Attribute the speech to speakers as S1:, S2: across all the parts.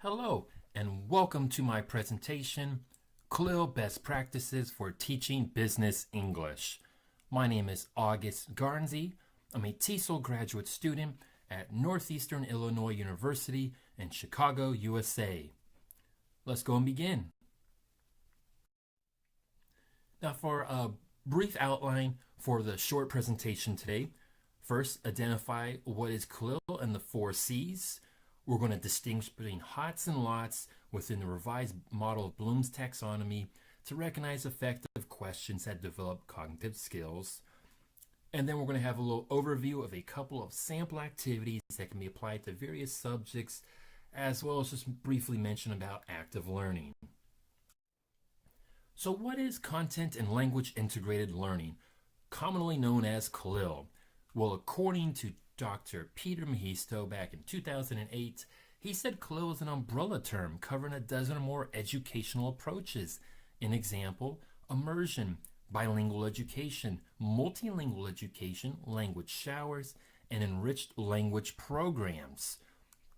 S1: Hello, and welcome to my presentation, CLIL Best Practices for Teaching Business English. My name is August Garnsey. I'm a TESOL graduate student at Northeastern Illinois University in Chicago, USA. Let's go and begin. Now, for a brief outline for the short presentation today, first, identify what is CLIL and the 4 C's. We're going to distinguish between HOTS and LOTS within the revised model of Bloom's taxonomy to recognize effective questions that develop cognitive skills. And then we're going to have a little overview of a couple of sample activities that can be applied to various subjects, as well as just briefly mention about active learning. So what is content and language integrated learning, commonly known as CLIL? Well, according to Dr. Peter Mehisto back in 2008, he said CLIL is an umbrella term covering a dozen or more educational approaches. An example, immersion, bilingual education, multilingual education, language showers, and enriched language programs.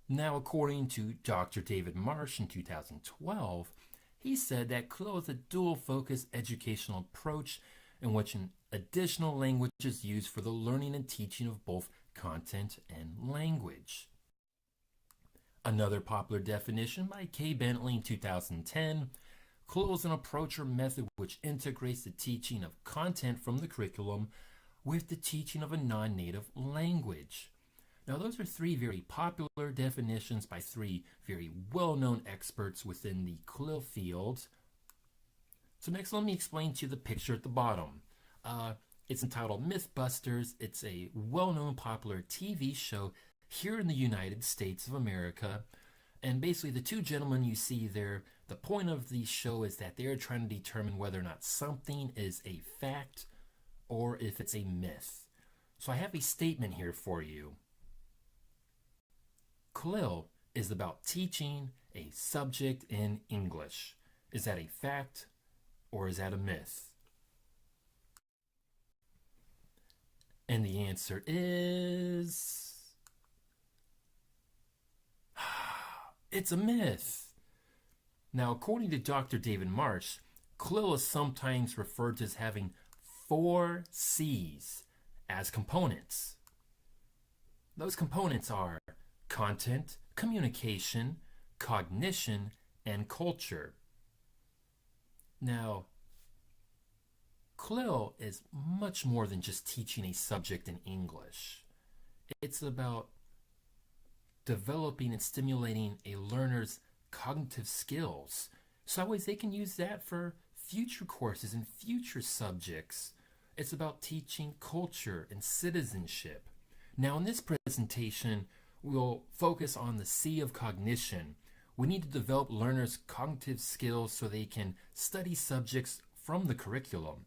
S1: Now, according to Dr. David Marsh in 2012, he said that CLIL is a dual-focus educational approach in which an additional language is used for the learning and teaching of both content and language. Another popular definition by Kay Bentley in 2010, CLIL is an approach or method which integrates the teaching of content from the curriculum with the teaching of a non-native language. Now, those are 3 very popular definitions by 3 very well-known experts within the CLIL field. So next, let me explain to you the picture at the bottom. It's entitled Mythbusters. It's a well-known popular TV show here in the United States of America. And basically, the 2 gentlemen you see there, the point of the show is that they're trying to determine whether or not something is a fact or if it's a myth. So I have a statement here for you. CLIL is about teaching a subject in English. Is that a fact or is that a myth? And the answer is... it's a myth. Now, according to Dr. David Marsh, CLIL is sometimes referred to as having 4 C's as components. Those components are content, communication, cognition, and culture. Now, CLIL is much more than just teaching a subject in English. It's about developing and stimulating a learner's cognitive skills, so that way they can use that for future courses and future subjects. It's about teaching culture and citizenship. Now, in this presentation, we'll focus on the C of cognition. We need to develop learners' cognitive skills so they can study subjects from the curriculum.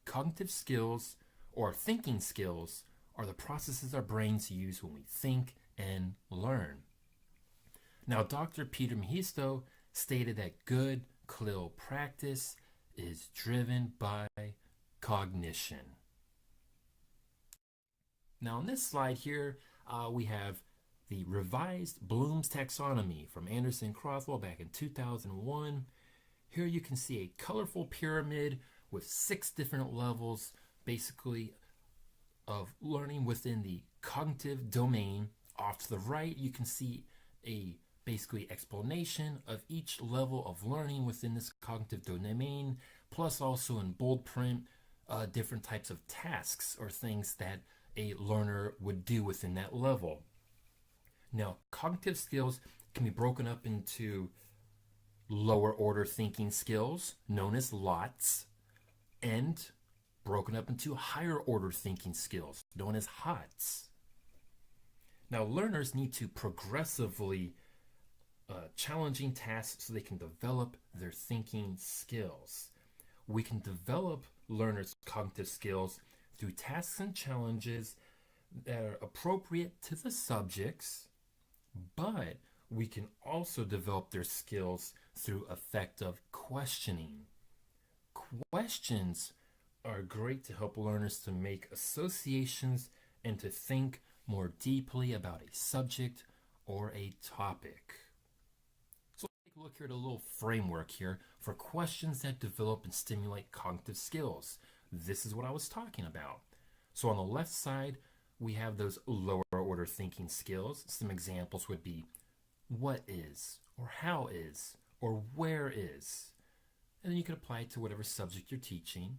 S1: Cognitive skills, or thinking skills, are the processes our brains use when we think and learn. Now, Dr. Peter Mehisto stated that good CLIL practice is driven by cognition. Now, on this slide here, we have the revised Bloom's taxonomy from Anderson Croswell back in 2001. Here you can see a colorful pyramid with 6 different levels, basically, of learning within the cognitive domain. Off to the right, you can see a basically explanation of each level of learning within this cognitive domain, plus also in bold print, different types of tasks or things that a learner would do within that level. Now, cognitive skills can be broken up into lower order thinking skills, known as LOTS, and broken up into higher order thinking skills, known as HOTS. Now, learners need to progressively challenging tasks so they can develop their thinking skills. We can develop learners' cognitive skills through tasks and challenges that are appropriate to the subjects, but we can also develop their skills through effective questioning. Questions are great to help learners to make associations and to think more deeply about a subject or a topic. take a look here at a little framework here for questions that develop and stimulate cognitive skills. This is what I was talking about. So on the left side, we have those lower order thinking skills. Some examples would be what is, or how is, or where is. And then you can apply it to whatever subject you're teaching.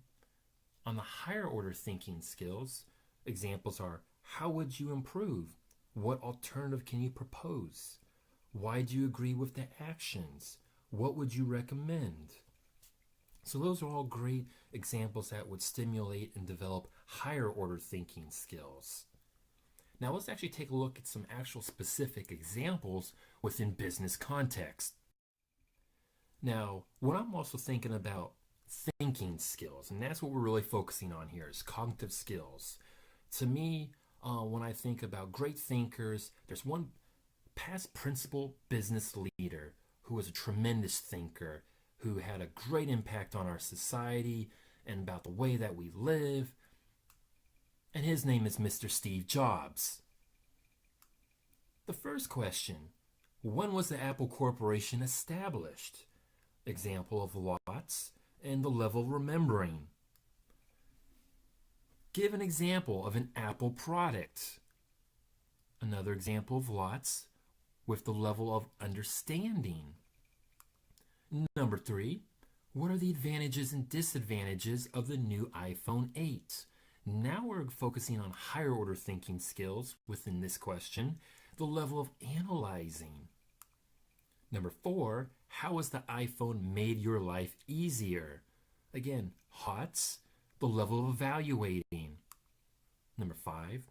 S1: On the higher order thinking skills, examples are how would you improve? What alternative can you propose? Why do you agree with the actions? What would you recommend? So those are all great examples that would stimulate and develop higher order thinking skills. Now let's actually take a look at some actual specific examples within business context. Now, when I'm also thinking about thinking skills, and that's what we're really focusing on here, is cognitive skills. To me, when I think about great thinkers, there's one past principal business leader who was a tremendous thinker, who had a great impact on our society and about the way that we live. And his name is Mr. Steve Jobs. The first question, when was the Apple Corporation established? Example of lots and the level of remembering. Give an example of an Apple product. Another example of lots with the level of understanding. Number 3, what are the advantages and disadvantages of the new iPhone 8? Now we're focusing on higher order thinking skills within this question, the level of analyzing. Number 4, how has the iPhone made your life easier? Again, HOTS, the level of evaluating. Number 5,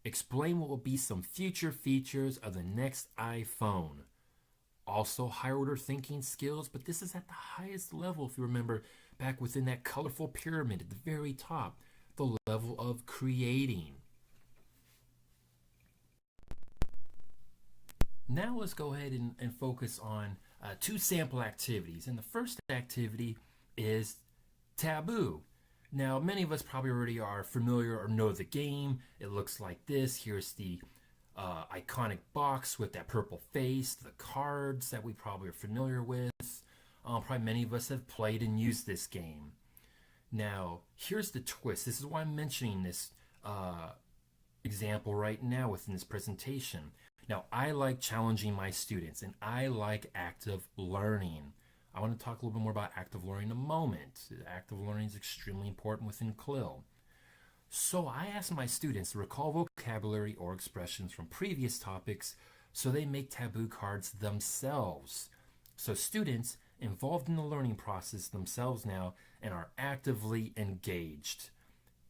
S1: explain what will be some future features of the next iPhone. Also higher order thinking skills, but this is at the highest level, if you remember, back within that colorful pyramid at the very top, the level of creating. Now let's go ahead and focus on 2 sample activities. And the first activity is taboo. Now, many of us probably already are familiar or know the game. It looks like this. Here's the iconic box with that purple face, the cards that we probably are familiar with. Probably many of us have played and used this game. Now, here's the twist. This is why I'm mentioning this example right now within this presentation. Now, I like challenging my students, and I like active learning. I want to talk a little bit more about active learning in a moment. Active learning is extremely important within CLIL. So I ask my students to recall vocabulary or expressions from previous topics so they make taboo cards themselves. So students involved in the learning process themselves now and are actively engaged.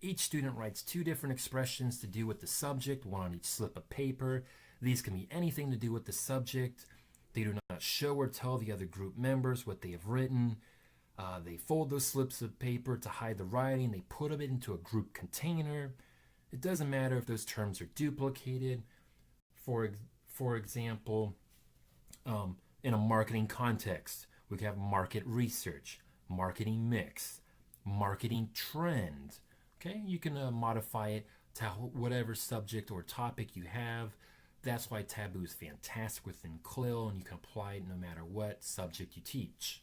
S1: Each student writes 2 different expressions to do with the subject, one on each slip of paper. These can be anything to do with the subject. They do not show or tell the other group members what they have written. They fold those slips of paper to hide the writing. They put them into a group container. It doesn't matter if those terms are duplicated. For example, in a marketing context, we can have market research, marketing mix, marketing trend. Okay, you can modify it to whatever subject or topic you have. That's why taboo is fantastic within CLIL, and you can apply it no matter what subject you teach.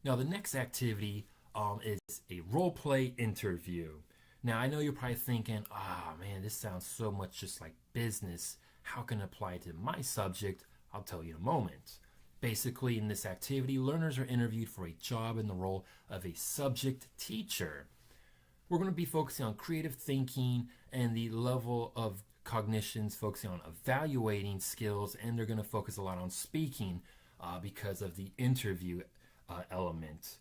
S1: Now, the next activity is a role play interview. Now, I know you're probably thinking, man, this sounds so much just like business. How can I apply it to my subject? I'll tell you in a moment. Basically, in this activity, learners are interviewed for a job in the role of a subject teacher. We're going to be focusing on creative thinking and the level of cognitions, focusing on evaluating skills, and they're going to focus a lot on speaking because of the interview element.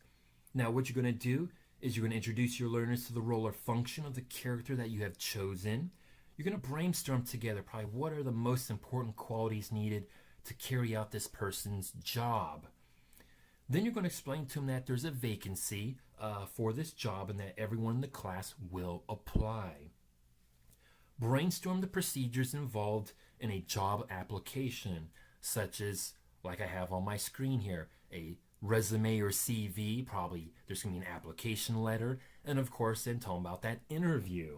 S1: Now, what you're going to do is you're going to introduce your learners to the role or function of the character that you have chosen. You're going to brainstorm together probably what are the most important qualities needed to carry out this person's job. Then you're going to explain to them that there's a vacancy for this job and that everyone in the class will apply. Brainstorm the procedures involved in a job application, such as, like I have on my screen here, a resume or CV, probably there's going to be an application letter, and of course then tell them about that interview.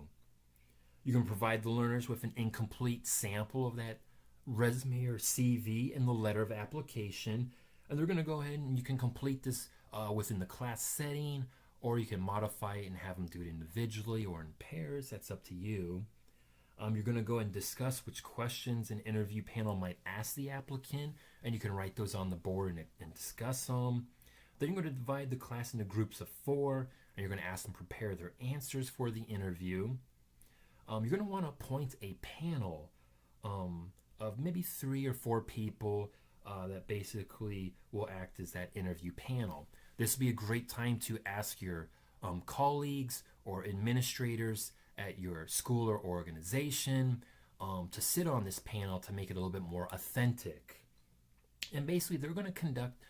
S1: You can provide the learners with an incomplete sample of that resume or CV in the letter of application. And they're going to go ahead and you can complete this within the class setting, or you can modify it and have them do it individually or in pairs. That's up to you. You're going to go and discuss which questions an interview panel might ask the applicant, and you can write those on the board and discuss them. Then you're going to divide the class into groups of 4, and you're going to ask them to prepare their answers for the interview. You're going to want to appoint a panel of maybe 3 or 4 people that basically will act as that interview panel. This would be a great time to ask your colleagues or administrators at your school or organization to sit on this panel to make it a little bit more authentic. And basically, they're going to conduct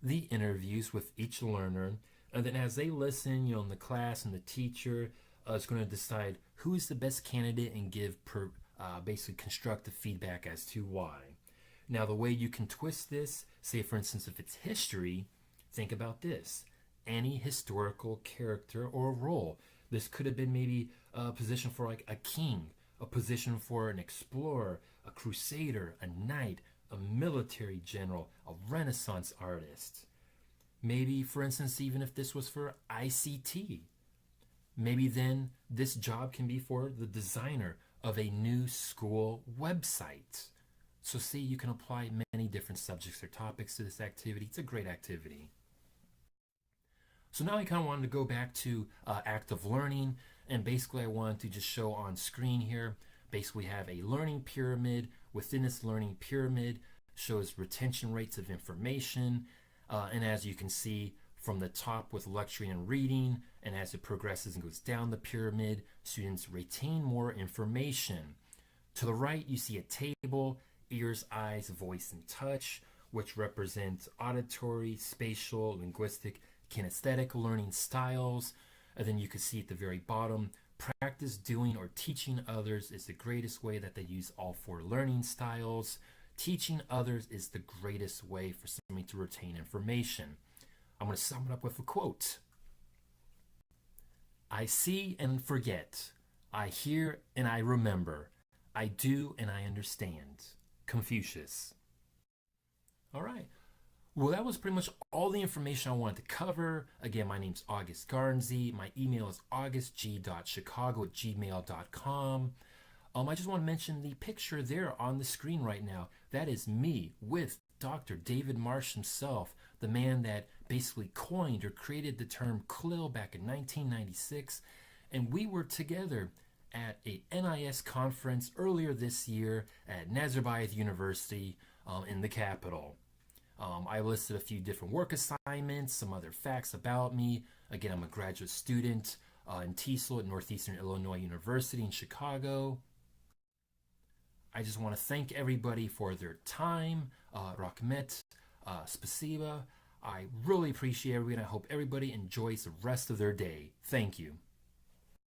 S1: the interviews with each learner, and then as they listen, in the class, and the teacher is going to decide who is the best candidate and give basically constructive feedback as to why. Now, the way you can twist this, say for instance, if it's history, think about this: any historical character or role. This could have been maybe a position for like a king, a position for an explorer, a crusader, a knight, a military general, a Renaissance artist. Maybe, for instance, even if this was for ICT, maybe then this job can be for the designer of a new school website. So see, you can apply many different subjects or topics to this activity. It's a great activity. So now I kind of wanted to go back to active learning, and basically I wanted to just show on screen here. Basically we have a learning pyramid. Within this learning pyramid shows retention rates of information, and as you can see from the top with lecturing and reading, and as it progresses and goes down the pyramid, students retain more information. To the right you see a table: ears, eyes, voice, and touch, which represents auditory, spatial, linguistic, kinesthetic learning styles. And then you can see at the very bottom, practice doing or teaching others is the greatest way that they use all 4 learning styles. Teaching others is the greatest way for somebody to retain information. I'm going to sum it up with a quote. I see and forget. I hear and I remember. I do and I understand. Confucius. All right. Well, that was pretty much all the information I wanted to cover. Again, my name's August Garnsey. My email is augustg.chicago@gmail.com. I just want to mention the picture there on the screen right now. That is me with Dr. David Marsh himself, the man that basically coined or created the term CLIL back in 1996. And we were together at a NIS conference earlier this year at Nazarbayev University in the capital. I listed a few different work assignments, some other facts about me. Again, I'm a graduate student in TESOL at Northeastern Illinois University in Chicago. I just want to thank everybody for their time. Rakmet, spasiba. I really appreciate everybody, and I hope everybody enjoys the rest of their day. Thank you.